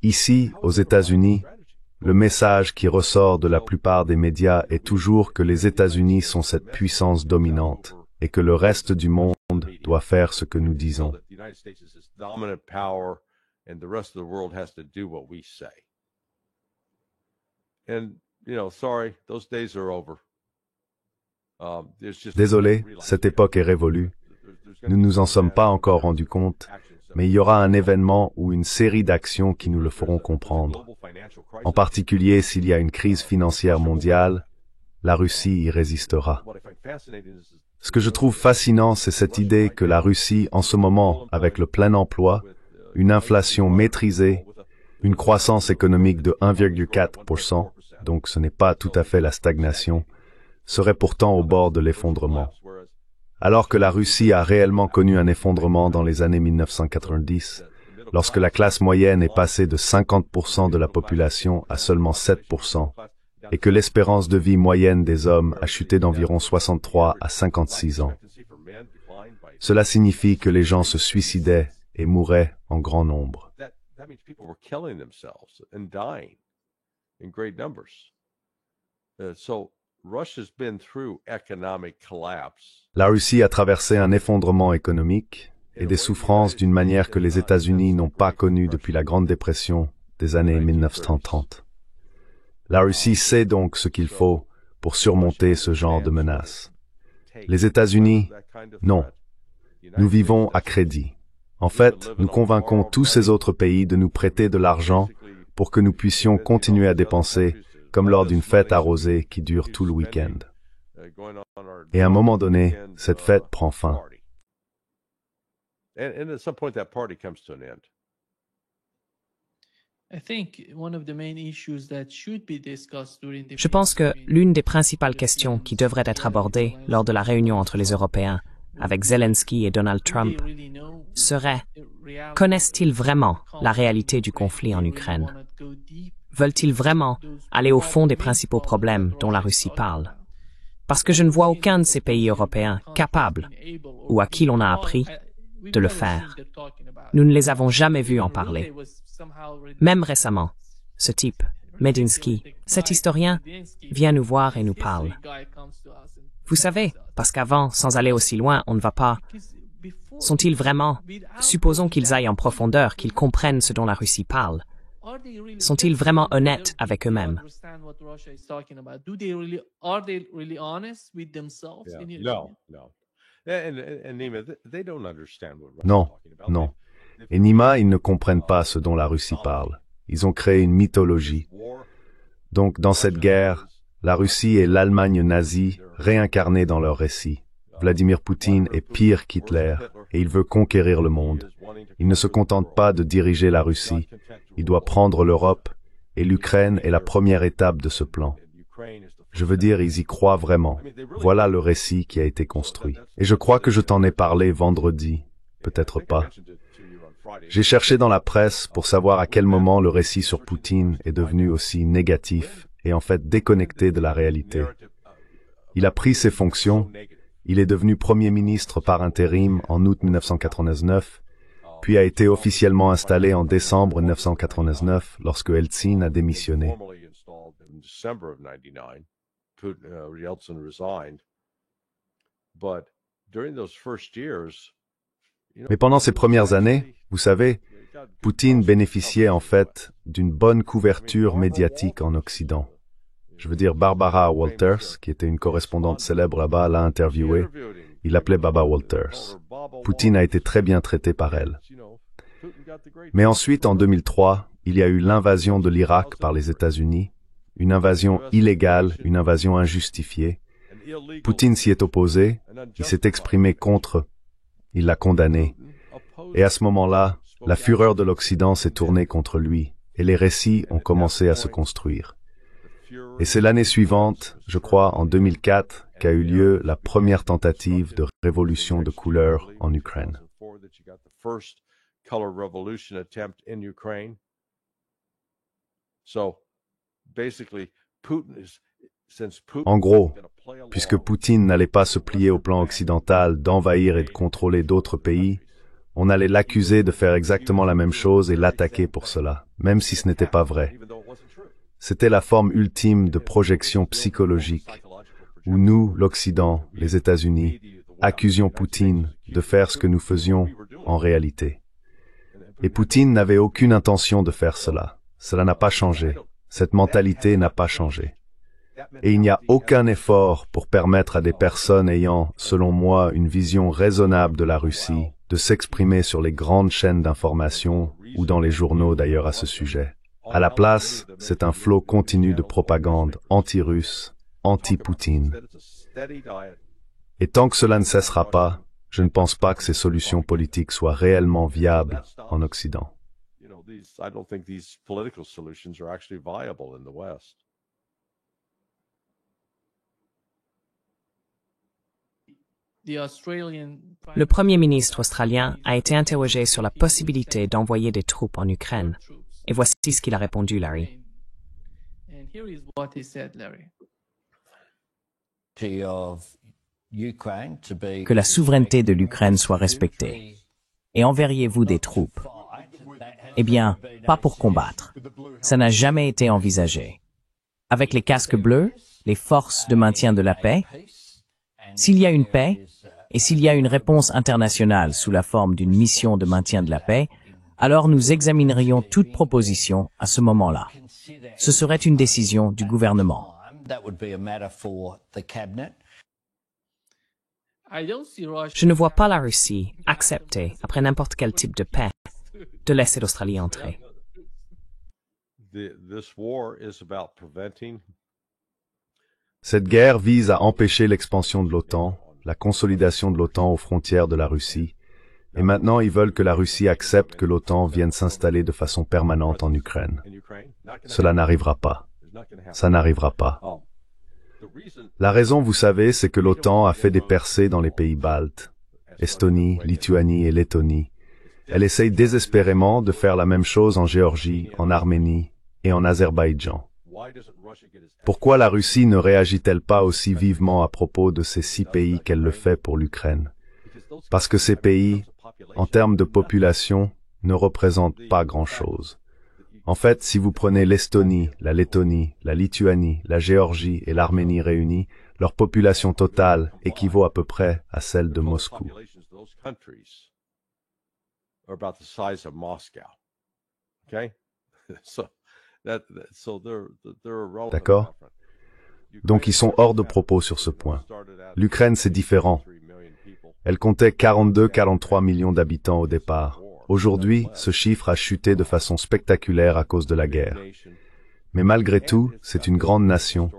Ici, aux États-Unis, le message qui ressort de la plupart des médias est toujours que les États-Unis sont cette puissance dominante et que le reste du monde doit faire ce que nous disons. Désolé, cette époque est révolue. Nous ne nous en sommes pas encore rendus compte, mais il y aura un événement ou une série d'actions qui nous le feront comprendre. En particulier, s'il y a une crise financière mondiale, la Russie y résistera. Ce que je trouve fascinant, c'est cette idée que la Russie, en ce moment, avec le plein emploi, une inflation maîtrisée, une croissance économique de 1,4%, donc ce n'est pas tout à fait la stagnation, serait pourtant au bord de l'effondrement. Alors que la Russie a réellement connu un effondrement dans les années 1990, lorsque la classe moyenne est passée de 50% de la population à seulement 7%, et que l'espérance de vie moyenne des hommes a chuté d'environ 63 à 56 ans. Cela signifie que les gens se suicidaient et mouraient en grand nombre. La Russie a traversé un effondrement économique et des souffrances d'une manière que les États-Unis n'ont pas connue depuis la Grande Dépression des années 1930. La Russie sait donc ce qu'il faut pour surmonter ce genre de menaces. Les États-Unis, non. Nous vivons à crédit. En fait, nous convainquons tous ces autres pays de nous prêter de l'argent pour que nous puissions continuer à dépenser comme lors d'une fête arrosée qui dure tout le week-end. Et à un moment donné, cette fête prend fin. Je pense que l'une des principales questions qui devrait être abordée lors de la réunion entre les Européens, avec Zelensky et Donald Trump, serait: connaissent-ils vraiment la réalité du conflit en Ukraine? Veulent-ils vraiment aller au fond des principaux problèmes dont la Russie parle? parce que je ne vois aucun de ces pays européens capable, ou à qui l'on a appris, de le faire. Nous ne les avons jamais vus en parler. Même récemment, ce type, Medinsky, cet historien, vient nous voir et nous parle. Vous savez, parce qu'avant, sans aller aussi loin, on ne va pas... Sont-ils vraiment... Supposons qu'ils aillent en profondeur, qu'ils comprennent ce dont la Russie parle. Sont-ils vraiment honnêtes avec eux-mêmes? Non, non. Et Nima, ils ne comprennent pas ce dont la Russie parle. Ils ont créé une mythologie. Donc, dans cette guerre, la Russie est l'Allemagne nazie réincarnée dans leur récit. Vladimir Poutine est pire qu'Hitler et il veut conquérir le monde. Il ne se contente pas de diriger la Russie. Il doit prendre l'Europe et l'Ukraine est la première étape de ce plan. Je veux dire, ils y croient vraiment. Voilà le récit qui a été construit. Et je crois que je t'en ai parlé vendredi. Peut-être pas. J'ai cherché dans la presse pour savoir à quel moment le récit sur Poutine est devenu aussi négatif et en fait déconnecté de la réalité. Il a pris ses fonctions, il est devenu Premier ministre par intérim en août 1999, puis a été officiellement installé en décembre 1999 lorsque Eltsine a démissionné. Mais pendant ces premières années, vous savez, Poutine bénéficiait en fait d'une bonne couverture médiatique en Occident. Je veux dire, Barbara Walters, qui était une correspondante célèbre là-bas, l'a interviewé. Il l'appelait Baba Walters. Poutine a été très bien traité par elle. Mais ensuite, en 2003, il y a eu l'invasion de l'Irak par les États-Unis, une invasion illégale, une invasion injustifiée. Poutine s'y est opposé, il s'est exprimé contre, il l'a condamné. Et à ce moment-là, la fureur de l'Occident s'est tournée contre lui, et les récits ont commencé à se construire. Et c'est l'année suivante, je crois en 2004, qu'a eu lieu la première tentative de révolution de couleur en Ukraine. En gros, puisque Poutine n'allait pas se plier au plan occidental d'envahir et de contrôler d'autres pays, on allait l'accuser de faire exactement la même chose et l'attaquer pour cela, même si ce n'était pas vrai. C'était la forme ultime de projection psychologique, où nous, l'Occident, les États-Unis, accusions Poutine de faire ce que nous faisions en réalité. Et Poutine n'avait aucune intention de faire cela. Cela n'a pas changé. Cette mentalité n'a pas changé. Et il n'y a aucun effort pour permettre à des personnes ayant, selon moi, une vision raisonnable de la Russie, de s'exprimer sur les grandes chaînes d'information ou dans les journaux d'ailleurs à ce sujet. À la place, c'est un flot continu de propagande anti-russe, anti-Poutine. Et tant que cela ne cessera pas, je ne pense pas que ces solutions politiques soient réellement viables en Occident. Le Premier ministre australien a été interrogé sur la possibilité d'envoyer des troupes en Ukraine. Et voici ce qu'il a répondu, Larry. Que la souveraineté de l'Ukraine soit respectée. Et enverriez-vous des troupes? Eh bien, pas pour combattre. Ça n'a jamais été envisagé. Avec les casques bleus, les forces de maintien de la paix, s'il y a une paix, et s'il y a une réponse internationale sous la forme d'une mission de maintien de la paix, alors nous examinerions toute proposition à ce moment-là. Ce serait une décision du gouvernement. Je ne vois pas la Russie accepter, après n'importe quel type de paix, de laisser l'Australie entrer. Cette guerre vise à empêcher l'expansion de l'OTAN, la consolidation de l'OTAN aux frontières de la Russie, et maintenant ils veulent que la Russie accepte que l'OTAN vienne s'installer de façon permanente en Ukraine. Cela n'arrivera pas. Ça n'arrivera pas. La raison, vous savez, c'est que l'OTAN a fait des percées dans les pays baltes, Estonie, Lituanie et Lettonie. Elle essaye désespérément de faire la même chose en Géorgie, en Arménie et en Azerbaïdjan. Pourquoi la Russie ne réagit-elle pas aussi vivement à propos de ces 6 pays qu'elle le fait pour l'Ukraine? Parce que ces pays, en termes de population, ne représentent pas grand-chose. En fait, si vous prenez l'Estonie, la Lettonie, la Lituanie, la Géorgie et l'Arménie réunies, leur population totale équivaut à peu près à celle de Moscou. D'accord? Donc ils sont hors de propos sur ce point. L'Ukraine, c'est différent. Elle comptait 42-43 millions d'habitants au départ. Aujourd'hui, ce chiffre a chuté de façon spectaculaire à cause de la guerre. Mais malgré tout, c'est une grande nation,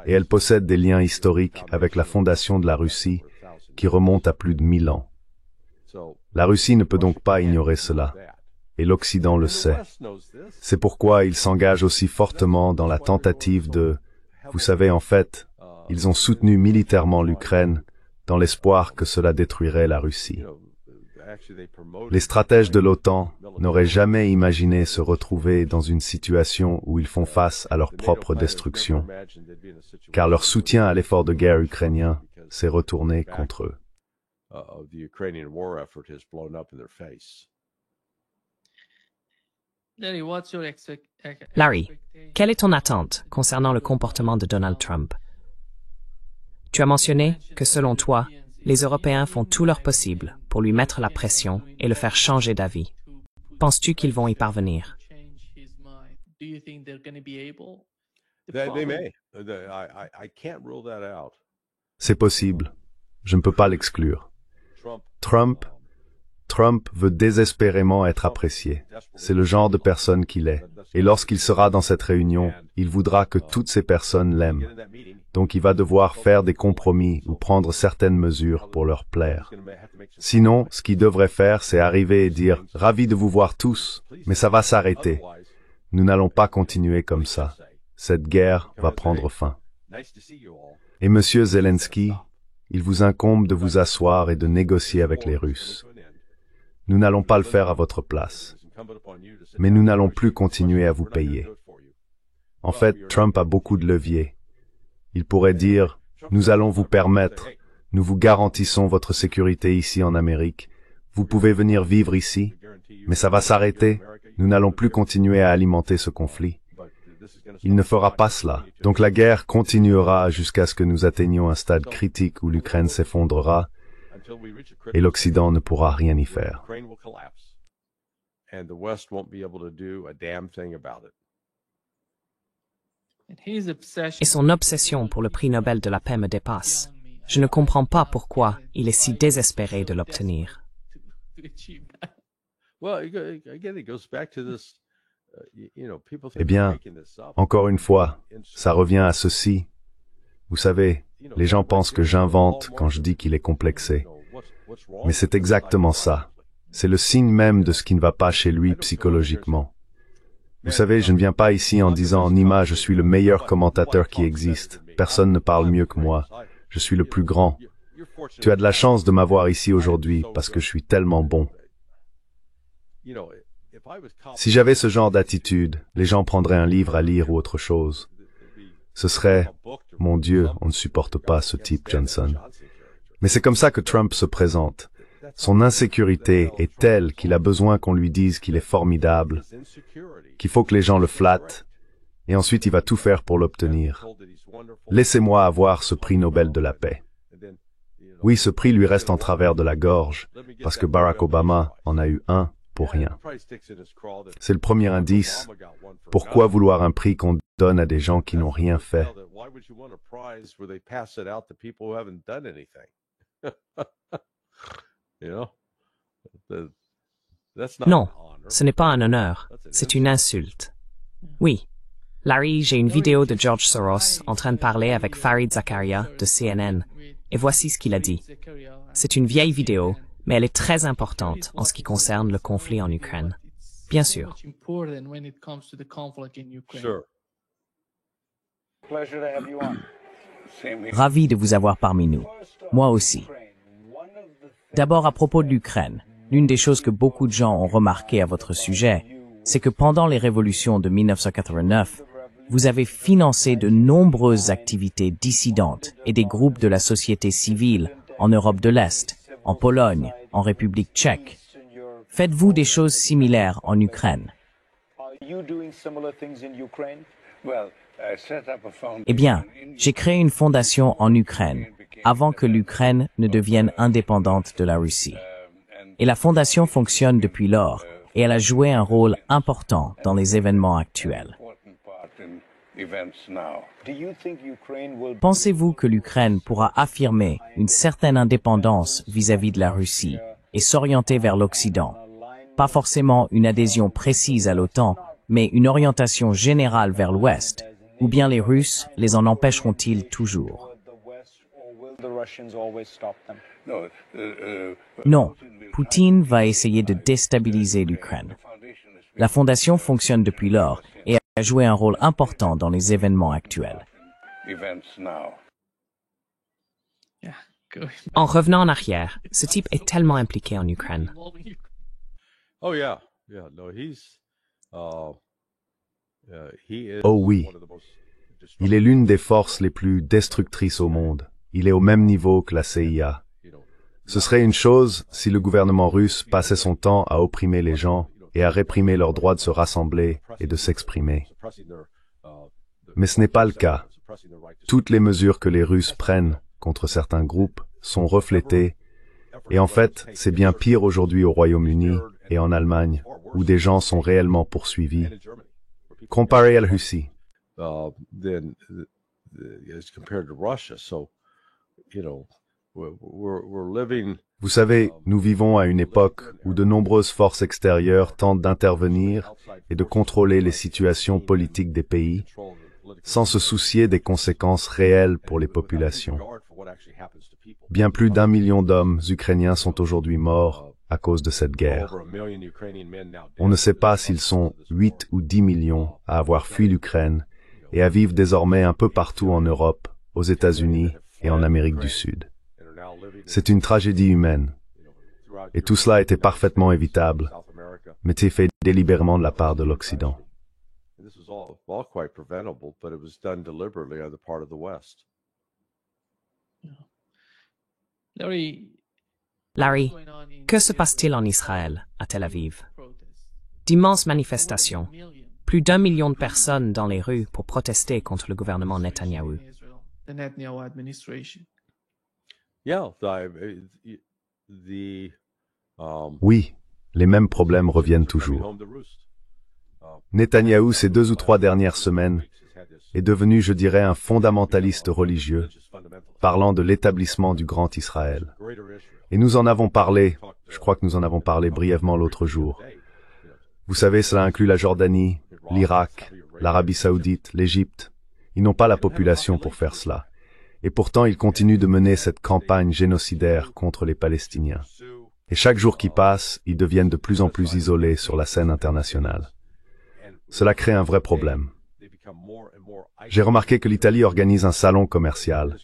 et elle possède des liens historiques avec la fondation de la Russie, qui remonte à plus de 1000 ans. La Russie ne peut donc pas ignorer cela, et l'Occident le sait. C'est pourquoi il s'engage aussi fortement dans la tentative de... Vous savez, en fait, ils ont soutenu militairement l'Ukraine dans l'espoir que cela détruirait la Russie. Les stratèges de l'OTAN n'auraient jamais imaginé se retrouver dans une situation où ils font face à leur propre destruction, car leur soutien à l'effort de guerre ukrainien s'est retourné contre eux. Larry, quelle est ton attente concernant le comportement de Donald Trump? Tu as mentionné que, selon toi, les Européens font tout leur possible pour lui mettre la pression et le faire changer d'avis. Penses-tu qu'ils vont y parvenir? C'est possible. Je ne peux pas l'exclure. Trump veut désespérément être apprécié. C'est le genre de personne qu'il est. Et lorsqu'il sera dans cette réunion, il voudra que toutes ces personnes l'aiment. Donc il va devoir faire des compromis ou prendre certaines mesures pour leur plaire. Sinon, ce qu'il devrait faire, c'est arriver et dire « Ravi de vous voir tous, mais ça va s'arrêter. Nous n'allons pas continuer comme ça. Cette guerre va prendre fin. » Et Monsieur Zelensky, il vous incombe de vous asseoir et de négocier avec les Russes. Nous n'allons pas le faire à votre place. Mais nous n'allons plus continuer à vous payer. En fait, Trump a beaucoup de leviers. Il pourrait dire, nous allons vous permettre, nous vous garantissons votre sécurité ici en Amérique, vous pouvez venir vivre ici, mais ça va s'arrêter, nous n'allons plus continuer à alimenter ce conflit. Il ne fera pas cela. Donc la guerre continuera jusqu'à ce que nous atteignions un stade critique où l'Ukraine s'effondrera et l'Occident ne pourra rien y faire. Et son obsession pour le prix Nobel de la paix me dépasse. Je ne comprends pas pourquoi il est si désespéré de l'obtenir. Eh bien, encore une fois, ça revient à ceci. Vous savez, les gens pensent que j'invente quand je dis qu'il est complexé. Mais c'est exactement ça. C'est le signe même de ce qui ne va pas chez lui psychologiquement. Vous savez, je ne viens pas ici en disant « Nima, je suis le meilleur commentateur qui existe. Personne ne parle mieux que moi. Je suis le plus grand. Tu as de la chance de m'avoir ici aujourd'hui parce que je suis tellement bon. » Si j'avais ce genre d'attitude, les gens prendraient un livre à lire ou autre chose. Ce serait « Mon Dieu, on ne supporte pas ce type Johnson. » Mais c'est comme ça que Trump se présente. Son insécurité est telle qu'il a besoin qu'on lui dise qu'il est formidable, qu'il faut que les gens le flattent, et ensuite il va tout faire pour l'obtenir. Laissez-moi avoir ce prix Nobel de la paix. Oui, ce prix lui reste en travers de la gorge, parce que Barack Obama en a eu un pour rien. C'est le premier indice. Pourquoi vouloir un prix qu'on donne à des gens qui n'ont rien fait? Non, ce n'est pas un honneur, c'est une insulte. Oui, Larry, j'ai une vidéo de George Soros en train de parler avec Fareed Zakaria de CNN, et voici ce qu'il a dit. C'est une vieille vidéo, mais elle est très importante en ce qui concerne le conflit en Ukraine. Bien sûr. Ravi de vous avoir parmi nous. Moi aussi. D'abord à propos de l'Ukraine, l'une des choses que beaucoup de gens ont remarqué à votre sujet, c'est que pendant les révolutions de 1989, vous avez financé de nombreuses activités dissidentes et des groupes de la société civile en Europe de l'Est, en Pologne, en République tchèque. Faites-vous des choses similaires en Ukraine? Eh bien, j'ai créé une fondation en Ukraine, avant que l'Ukraine ne devienne indépendante de la Russie. Et la fondation fonctionne depuis lors, et elle a joué un rôle important dans les événements actuels. Pensez-vous que l'Ukraine pourra affirmer une certaine indépendance vis-à-vis de la Russie et s'orienter vers l'Occident? Pas forcément une adhésion précise à l'OTAN, mais une orientation générale vers l'Ouest, ou bien les Russes les en empêcheront-ils toujours? Non, Poutine va essayer de déstabiliser l'Ukraine. La fondation fonctionne depuis lors et a joué un rôle important dans les événements actuels. En revenant en arrière, ce type est tellement impliqué en Ukraine. Oh yeah, yeah. No, he is Oh oui. one of the most Il est l'une des forces les plus destructrices au monde. Il est au même niveau que la CIA. Ce serait une chose si le gouvernement russe passait son temps à opprimer les gens et à réprimer leur droit de se rassembler et de s'exprimer. Mais ce n'est pas le cas. Toutes les mesures que les Russes prennent contre certains groupes sont reflétées, et en fait, c'est bien pire aujourd'hui au Royaume-Uni et en Allemagne, où des gens sont réellement poursuivis. Comparé à la Russie. Than as compared to Russia. So, we're living. Vous savez, nous vivons à une époque où de nombreuses forces extérieures tentent d'intervenir et de contrôler les situations politiques des pays, sans se soucier des conséquences réelles pour les populations. Bien plus d'1 million d'hommes ukrainiens sont aujourd'hui morts à cause de cette guerre. On ne sait pas s'ils sont 8 ou 10 millions à avoir fui l'Ukraine et à vivre désormais un peu partout en Europe, aux États-Unis et en Amérique du Sud. C'est une tragédie humaine. Et tout cela était parfaitement évitable, mais c'est fait délibérément de la part de l'Occident. Larry, que se passe-t-il en Israël, à Tel Aviv? D'immenses manifestations. Plus d'1 million de personnes dans les rues pour protester contre le gouvernement Netanyahou. Oui, les mêmes problèmes reviennent toujours. Netanyahou, ces 2 ou 3 dernières semaines, est devenu, je dirais, un fondamentaliste religieux, parlant de l'établissement du Grand Israël. Et nous en avons parlé, je crois que nous en avons parlé brièvement l'autre jour. Vous savez, cela inclut la Jordanie, l'Irak, l'Arabie Saoudite, l'Égypte. Ils n'ont pas la population pour faire cela. Et pourtant, ils continuent de mener cette campagne génocidaire contre les Palestiniens. Et chaque jour qui passe, ils deviennent de plus en plus isolés sur la scène internationale. Cela crée un vrai problème. J'ai remarqué que l'Italie organise un salon commercial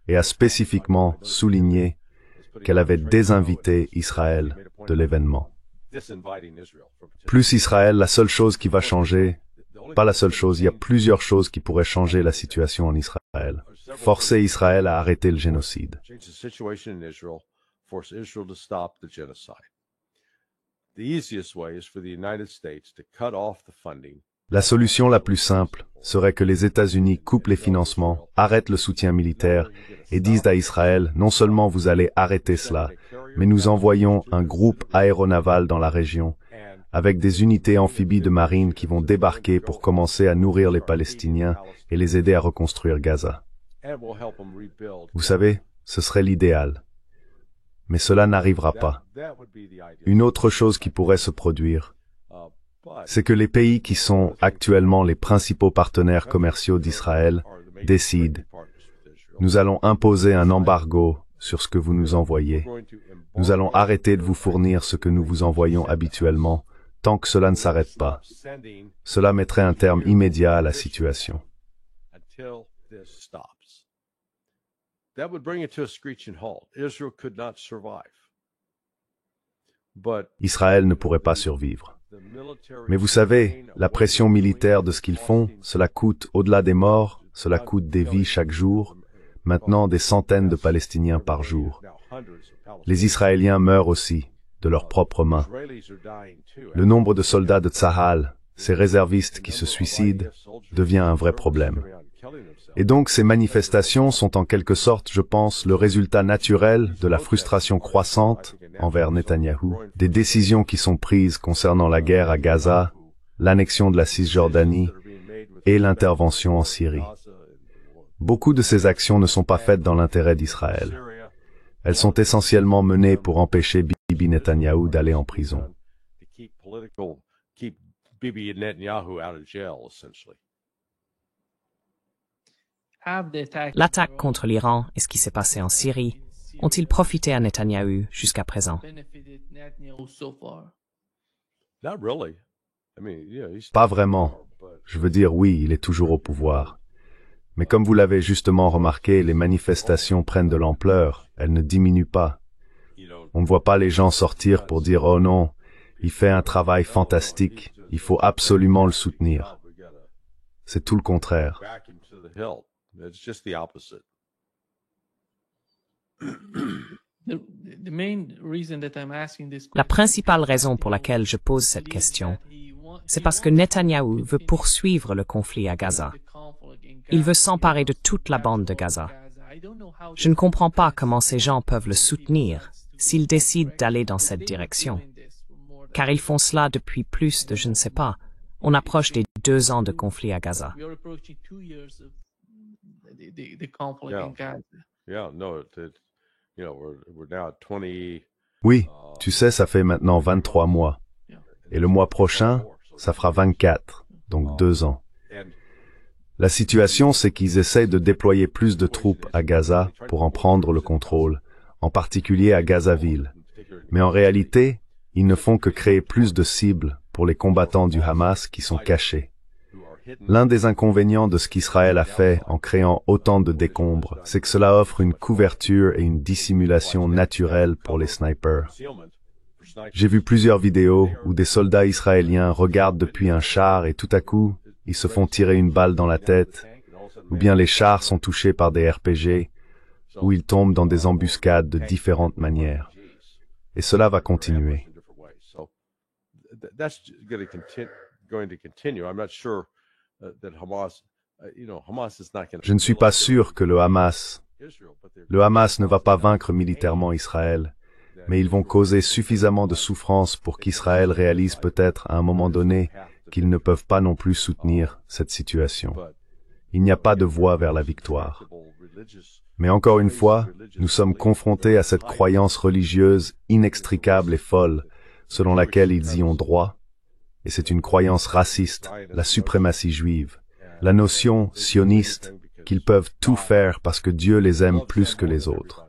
et a spécifiquement souligné qu'elle avait désinvité Israël de l'événement. Plus Israël, la seule chose qui va changer, pas la seule chose, il y a plusieurs choses qui pourraient changer la situation en Israël. Forcer Israël à arrêter le génocide. La solution la plus simple serait que les États-Unis coupent les financements, arrêtent le soutien militaire et disent à Israël, non seulement vous allez arrêter cela, mais nous envoyons un groupe aéronaval dans la région, avec des unités amphibies de marine qui vont débarquer pour commencer à nourrir les Palestiniens et les aider à reconstruire Gaza. Vous savez, ce serait l'idéal. Mais cela n'arrivera pas. Une autre chose qui pourrait se produire, c'est que les pays qui sont actuellement les principaux partenaires commerciaux d'Israël décident « Nous allons imposer un embargo sur ce que vous nous envoyez. Nous allons arrêter de vous fournir ce que nous vous envoyons habituellement tant que cela ne s'arrête pas. » Cela mettrait un terme immédiat à la situation. Israël ne pourrait pas survivre. Mais vous savez, la pression militaire de ce qu'ils font, cela coûte, au-delà des morts, cela coûte des vies chaque jour, maintenant des centaines de Palestiniens par jour. Les Israéliens meurent aussi, de leurs propres mains. Le nombre de soldats de Tsahal, ces réservistes qui se suicident, devient un vrai problème. Et donc ces manifestations sont en quelque sorte, je pense, le résultat naturel de la frustration croissante envers Netanyahou, des décisions qui sont prises concernant la guerre à Gaza, l'annexion de la Cisjordanie et l'intervention en Syrie. Beaucoup de ces actions ne sont pas faites dans l'intérêt d'Israël. Elles sont essentiellement menées pour empêcher Bibi Netanyahou d'aller en prison. L'attaque contre l'Iran et ce qui s'est passé en Syrie ont-ils profité à Netanyahou jusqu'à présent? Pas vraiment. Je veux dire, oui, il est toujours au pouvoir. Mais comme vous l'avez justement remarqué, les manifestations prennent de l'ampleur, elles ne diminuent pas. On ne voit pas les gens sortir pour dire « Oh non, il fait un travail fantastique, il faut absolument le soutenir ». C'est tout le contraire. La principale raison pour laquelle je pose cette question, c'est parce que Netanyahou veut poursuivre le conflit à Gaza. Il veut s'emparer de toute la bande de Gaza. Je ne comprends pas comment ces gens peuvent le soutenir s'ils décident d'aller dans cette direction. Car ils font cela depuis plus de, je ne sais pas, on approche des 2 ans de conflit à Gaza. Oui, tu sais, ça fait maintenant 23 mois. Et le mois prochain, ça fera 24, donc 2 ans. La situation, c'est qu'ils essayent de déployer plus de troupes à Gaza pour en prendre le contrôle, en particulier à Gazaville. Mais en réalité, ils ne font que créer plus de cibles pour les combattants du Hamas qui sont cachés. L'un des inconvénients de ce qu'Israël a fait en créant autant de décombres, c'est que cela offre une couverture et une dissimulation naturelle pour les snipers. J'ai vu plusieurs vidéos où des soldats israéliens regardent depuis un char et tout à coup, ils se font tirer une balle dans la tête, ou bien les chars sont touchés par des RPG, ou ils tombent dans des embuscades de différentes manières. Et cela va continuer. Je ne suis pas sûr que le Hamas ne va pas vaincre militairement Israël, mais ils vont causer suffisamment de souffrance pour qu'Israël réalise peut-être à un moment donné qu'ils ne peuvent pas non plus soutenir cette situation. Il n'y a pas de voie vers la victoire. Mais encore une fois, nous sommes confrontés à cette croyance religieuse inextricable et folle, selon laquelle ils y ont droit, et c'est une croyance raciste, la suprématie juive, la notion sioniste qu'ils peuvent tout faire parce que Dieu les aime plus que les autres.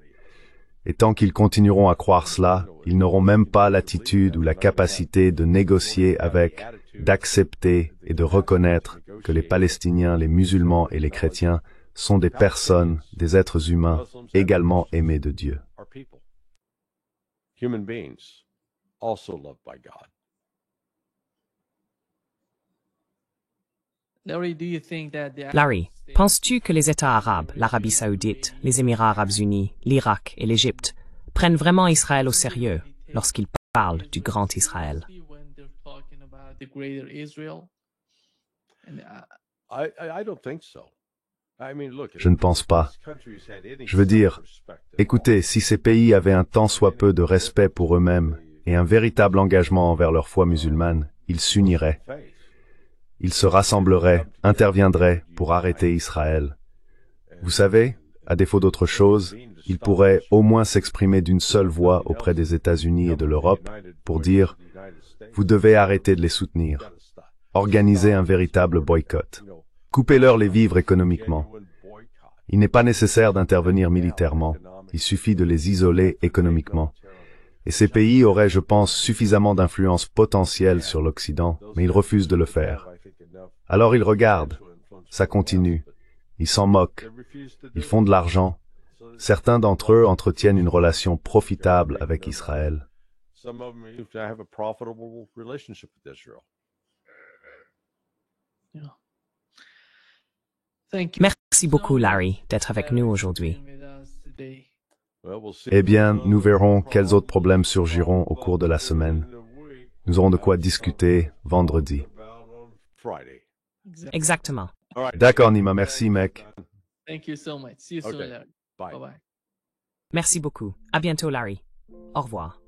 Et tant qu'ils continueront à croire cela, ils n'auront même pas l'attitude ou la capacité de négocier avec, d'accepter et de reconnaître que les Palestiniens, les musulmans et les chrétiens sont des personnes, des êtres humains, également aimés de Dieu. Larry, penses-tu que les États arabes, l'Arabie saoudite, les Émirats arabes unis, l'Irak et l'Égypte prennent vraiment Israël au sérieux lorsqu'ils parlent du grand Israël? Je ne pense pas. Je veux dire, écoutez, si ces pays avaient un tant soit peu de respect pour eux-mêmes et un véritable engagement envers leur foi musulmane, ils s'uniraient. Ils se rassembleraient, interviendraient pour arrêter Israël. Vous savez, à défaut d'autre chose, ils pourraient au moins s'exprimer d'une seule voix auprès des États-Unis et de l'Europe pour dire « Vous devez arrêter de les soutenir. Organisez un véritable boycott. Coupez-leur les vivres économiquement. Il n'est pas nécessaire d'intervenir militairement. Il suffit de les isoler économiquement. Et ces pays auraient, je pense, suffisamment d'influence potentielle sur l'Occident, mais ils refusent de le faire. Alors ils regardent. Ça continue. Ils s'en moquent. Ils font de l'argent. Certains d'entre eux entretiennent une relation profitable avec Israël. some of them even have a profitable relationship with Israel. Yeah. Thank you. Merci beaucoup, Larry, d'être avec nous aujourd'hui. Well, we'll see. Eh bien, nous verrons quels autres problèmes surgiront au cours de la semaine. Nous aurons de quoi discuter vendredi. Friday. Exactement. All right. D'accord, Nima, merci, mec. Thank you so much. See you soon. Okay. Larry. Bye. Bye-bye. Merci beaucoup. À bientôt, Larry. Au revoir.